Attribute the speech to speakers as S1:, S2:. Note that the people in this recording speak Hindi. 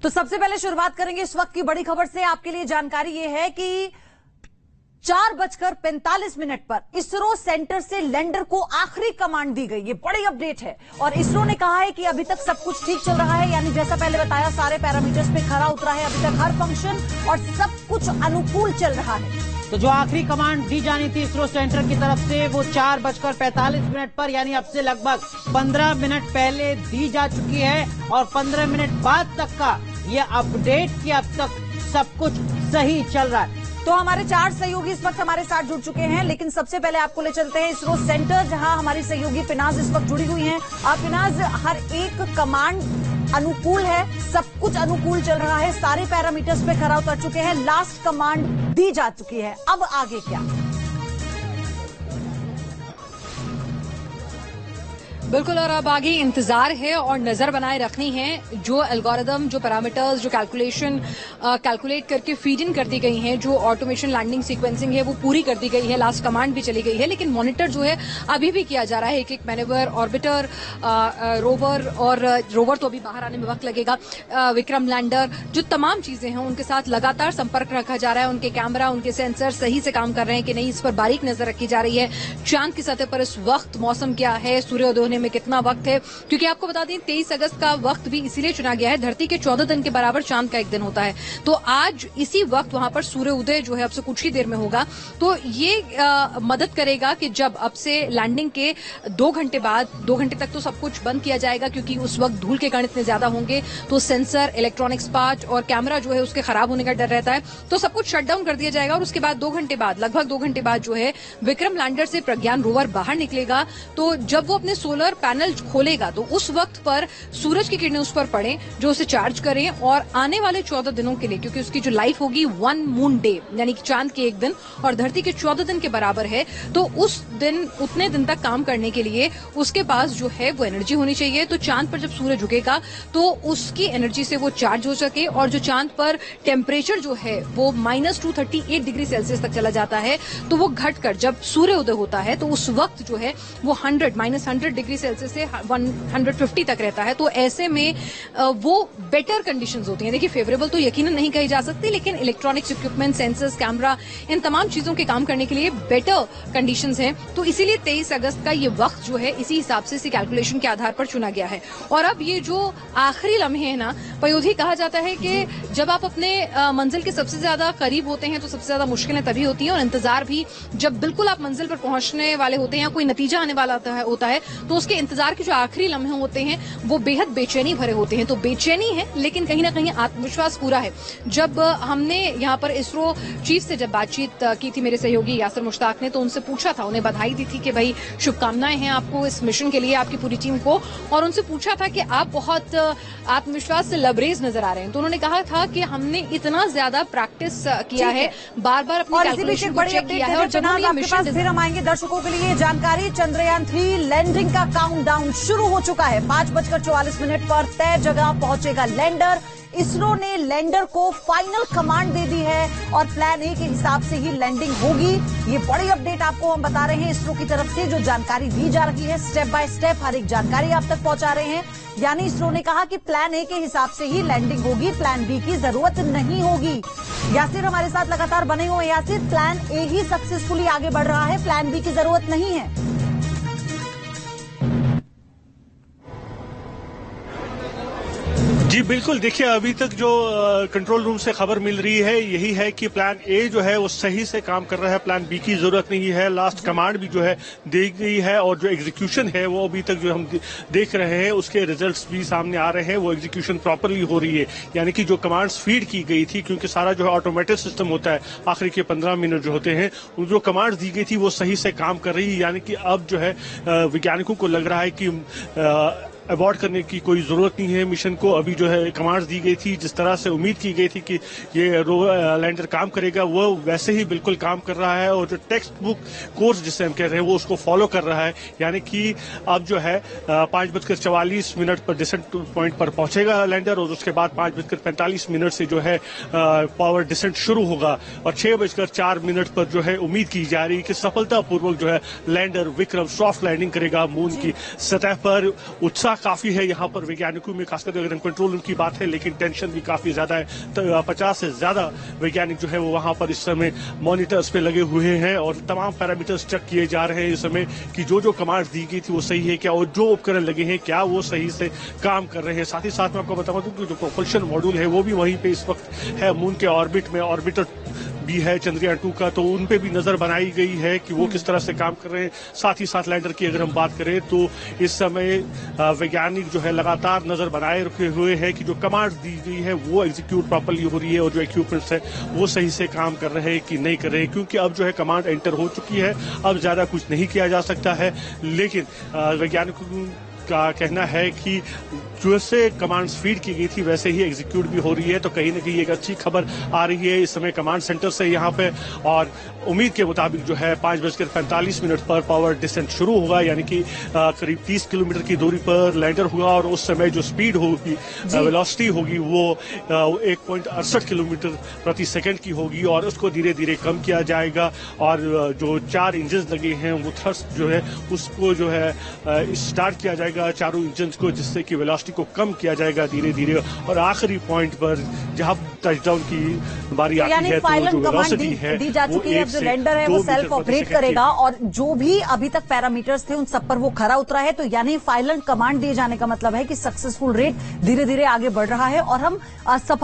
S1: तो सबसे पहले शुरुआत करेंगे इस वक्त की बड़ी खबर से। आपके लिए जानकारी यह है कि 4:45 पर इसरो सेंटर से लैंडर को आखिरी कमांड दी गई। ये बड़ी अपडेट है और इसरो ने कहा है कि अभी तक सब कुछ ठीक चल रहा है, यानी जैसा पहले बताया सारे पैरामीटर्स पे खरा उतरा है अभी तक हर फंक्शन और सब कुछ अनुकूल चल रहा है।
S2: तो जो आखिरी कमांड दी जानी थी इसरो सेंटर की तरफ से वो 4:45 पर यानी अब से लगभग 15 मिनट पहले दी जा चुकी है और 15 मिनट बाद तक का ये अपडेट कि अब तक सब कुछ सही चल रहा है।
S1: तो हमारे 4 सहयोगी इस वक्त हमारे साथ जुड़ चुके हैं, लेकिन सबसे पहले आपको ले चलते हैं इसरो सेंटर, जहां हमारी सहयोगी पिनाज इस वक्त जुड़ी हुई हैं। आप पिनाज, हर एक कमांड अनुकूल है, सब कुछ अनुकूल चल रहा है, सारे पैरामीटर्स पे खरा उतर चुके हैं, लास्ट कमांड दी जा चुकी है, अब आगे क्या?
S3: बिल्कुल, और अब आगे इंतजार है और नजर बनाए रखनी है। जो एल्गोरिदम, जो पैरामीटर्स, जो कैलकुलेशन कैलकुलेट करके फीड इन कर दी गई हैं, जो ऑटोमेशन लैंडिंग सीक्वेंसिंग है वो पूरी कर दी गई है, लास्ट कमांड भी चली गई है, लेकिन मॉनिटर जो है अभी भी किया जा रहा है। एक मैनेवर, ऑर्बिटर, रोवर, और रोवर तो अभी बाहर आने में वक्त लगेगा, विक्रम लैंडर, जो तमाम चीजें हैं उनके साथ लगातार संपर्क रखा जा रहा है। उनके कैमरा, उनके सेंसर सही से काम कर रहे हैं कि नहीं, इस पर बारीक नजर रखी जा रही है। चांद की सतह पर इस वक्त मौसम क्या है, सूर्योदय में कितना वक्त है, क्योंकि आपको बता दें 23 अगस्त का वक्त भी इसीलिए चुना गया है, धरती के 14 दिन के बराबर चांद का एक दिन होता है। तो आज इसी वक्त वहां पर सूर्योदय जो है अब से कुछ ही देर में होगा। तो ये मदद करेगा कि जब अब से लैंडिंग के 2 घंटे बाद, 2 घंटे तक तो सब कुछ बंद किया जाएगा क्योंकि उस वक्त धूल के कण इतने ज्यादा होंगे, तो सेंसर, इलेक्ट्रॉनिक्स पार्ट और कैमरा जो है उसके खराब होने का डर रहता है, तो सब कुछ शट डाउन कर दिया जाएगा। और उसके बाद 2 घंटे बाद, लगभग 2 घंटे बाद जो है विक्रम लैंडर से प्रज्ञान रोवर बाहर निकलेगा। तो जब वो अपने सोलर पैनल खोलेगा तो उस वक्त पर सूरज की किरणें उस पर पड़े जो उसे चार्ज करें, और आने वाले 14 दिनों के लिए, क्योंकि उसकी जो लाइफ होगी 1 मून डे यानी कि चांद के एक दिन और धरती के 14 दिन के बराबर है, तो उस दिन, उतने दिन तक काम करने के लिए उसके पास जो है वो एनर्जी होनी चाहिए। तो चांद पर जब सूरज उगेगा तो उसकी एनर्जी से वो चार्ज हो सके, और जो चांद पर टेम्परेचर जो है वो -238 डिग्री सेल्सियस तक चला जाता है, तो वो घटकर जब सूर्योदय होता है तो उस वक्त जो है वो -100 डिग्री सेल्सियस से 150 तक रहता है। तो ऐसे में वो बेटर कंडीशंस होती हैं। देखिए, फेवरेबल तो यकीनन नहीं कही जा सकती, लेकिन इलेक्ट्रॉनिक्स इक्विपमेंट, सेंसर्स, कैमरा, इन तमाम चीजों के काम करने के लिए बेटर कंडीशंस हैं। तो इसीलिए 23 अगस्त का ये वक्त जो है इसी हिसाब से, इसी कैलकुलेशन के आधार पर चुना गया है। और अब ये जो आखिरी लम्हे हैं ना, पयोधी कहा जाता है कि जब आप अपने मंजिल के सबसे ज्यादा करीब होते हैं तो सबसे ज्यादा मुश्किलें तभी होती हैं, और इंतजार भी जब बिल्कुल आप मंजिल पर पहुंचने वाले होते हैं या कोई नतीजा आने वाला होता है तो उसके इंतजार के जो आखिरी लम्हे होते हैं वो बेहद बेचैनी भरे होते हैं। तो बेचैनी है, लेकिन कहीं ना कहीं आत्मविश्वास पूरा है। जब हमने यहाँ पर इसरो चीफ से जब बातचीत की थी मेरे सहयोगी यासिर मुश्ताक ने, तो उनसे पूछा था, उन्हें बधाई दी थी कि भाई शुभकामनाएं हैं आपको इस मिशन के लिए, आपकी पूरी टीम को, और उनसे पूछा था कि आप बहुत आत्मविश्वास से लबरेज नजर आ रहे हैं। तो उन्होंने कहा था कि हमने इतना ज्यादा प्रैक्टिस किया है, बार बार अपनी कैलकुलेशन को चेक किया है, और जब हम ये मिशन,
S1: फिर हम आएंगे दर्शकों के लिए जानकारी। चंद्रयान 3 लैंडिंग का काउंटडाउन शुरू हो चुका है। 5:44 पर तय जगह पहुंचेगा लैंडर। इसरो ने लैंडर को फाइनल कमांड दे दी है और प्लान ए के हिसाब से ही लैंडिंग होगी। ये बड़ी अपडेट आपको हम बता रहे हैं इसरो की तरफ से, जो जानकारी दी जा रही है स्टेप बाय स्टेप हर एक जानकारी आप तक पहुंचा रहे हैं। यानी इसरो ने कहा कि प्लान ए के हिसाब से ही लैंडिंग होगी, प्लान बी की जरूरत नहीं होगी। यासिर हमारे साथ लगातार बने हुए। Yasir, plan A he successfully आगे बढ़ रहा है, प्लान बी की जरूरत नहीं है।
S4: जी बिल्कुल, देखिए अभी तक जो कंट्रोल रूम से खबर मिल रही है यही है कि प्लान ए जो है वो सही से काम कर रहा है, प्लान बी की जरूरत नहीं है। लास्ट कमांड भी जो है दी गई है और जो एग्जीक्यूशन है वो अभी तक जो हम देख रहे हैं उसके रिजल्ट्स भी सामने आ रहे हैं, वो एग्जीक्यूशन प्रॉपरली हो रही है। यानी कि जो कमांड्स फीड की गई थी, क्योंकि सारा जो है ऑटोमेटेड सिस्टम होता है, आखिरी के 15 मिनट जो होते हैं जो कमांड्स दी गई थी वो सही से काम कर रही है। यानी कि अब जो है वैज्ञानिकों को लग रहा है कि अवॉर्ड करने की कोई जरूरत नहीं है मिशन को। अभी जो है कमांड्स दी गई थी, जिस तरह से उम्मीद की गई थी कि ये लैंडर काम करेगा, वो वैसे ही बिल्कुल काम कर रहा है, और जो टेक्स्ट बुक कोर्स जिसे हम कहते हैं वो उसको फॉलो कर रहा है। यानी कि अब जो है 5:44 पर डिसेंट पॉइंट पर पहुंचेगा लैंडर, और उसके बाद 5:45 से जो है पावर डिसेंट शुरू होगा, और 6:04 पर जो है उम्मीद की जा रही है कि सफलतापूर्वक जो है लैंडर विक्रम सॉफ्ट लैंडिंग करेगा मून की सतह पर। उत्साह काफी है यहाँ पर वैज्ञानिकों में, खासकर अगर कंट्रोल रूम की बात है, लेकिन टेंशन भी काफी ज्यादा है। तो 50 से ज्यादा वैज्ञानिक जो है वो वहां पर इस समय मॉनिटर्स पे लगे हुए हैं और तमाम पैरामीटर्स चेक किए जा रहे हैं इस समय कि जो कमांड दी गई थी वो सही है क्या, और जो उपकरण लगे हैं क्या वो सही से काम कर रहे हैं। साथ ही साथ मैं आपको बता दूं कि जो प्रोपल्शन मॉड्यूल है वो भी वहीं पे इस वक्त है मून के ऑर्बिट में, ऑर्बिटर भी है चंद्रयान 2 का, तो उन पे भी नजर बनाई गई है कि वो किस तरह से काम कर रहे हैं। साथ ही साथ लैंडर की अगर हम बात करें तो इस समय वैज्ञानिक जो है लगातार नजर बनाए रखे हुए हैं कि जो कमांड दी गई है वो एग्जीक्यूट प्रॉपर्ली हो रही है और जो इक्विपमेंट्स है वो सही से काम कर रहे हैं कि नहीं कर रहे हैं, क्योंकि अब जो है कमांड एंटर हो चुकी है, अब ज्यादा कुछ नहीं किया जा सकता है। लेकिन वैज्ञानिकों का कहना है कि जैसे कमांड्स फीड की गई थी वैसे ही एग्जीक्यूट भी हो रही है, तो कहीं ना कहीं एक अच्छी खबर आ रही है इस समय कमांड सेंटर से यहाँ पे। और उम्मीद के मुताबिक जो है 5:45 पर पावर डिसेंट शुरू होगा, यानी कि करीब 30 किलोमीटर की दूरी पर लैंडर होगा और उस समय जो स्पीड होगी, वेलोसिटी होगी वो 1.68 किलोमीटर प्रति सेकंड की होगी और उसको धीरे धीरे कम किया जाएगा। और जो 4 इंजन लगे हैं वो थ्रस्ट जो है उसको जो है स्टार्ट किया जाएगा, चारों इंजन को, जिससे कि वेलोसिटी को कम किया जाएगा धीरे धीरे। और आखिरी पॉइंट पर जहां टचडाउन की बारी आती है तो जो वेलोसिटी है
S1: दी जा चुकी है। अब जो लैंडर है वो सेल्फ ऑपरेट करेगा और जो भी अभी तक पैरामीटर्स थे उन सब पर वो खरा उतरा है। तो यानी फाइनल कमांड दिए जाने का मतलब है कि सक्सेसफुल रेट धीरे धीरे आगे बढ़ रहा है और हम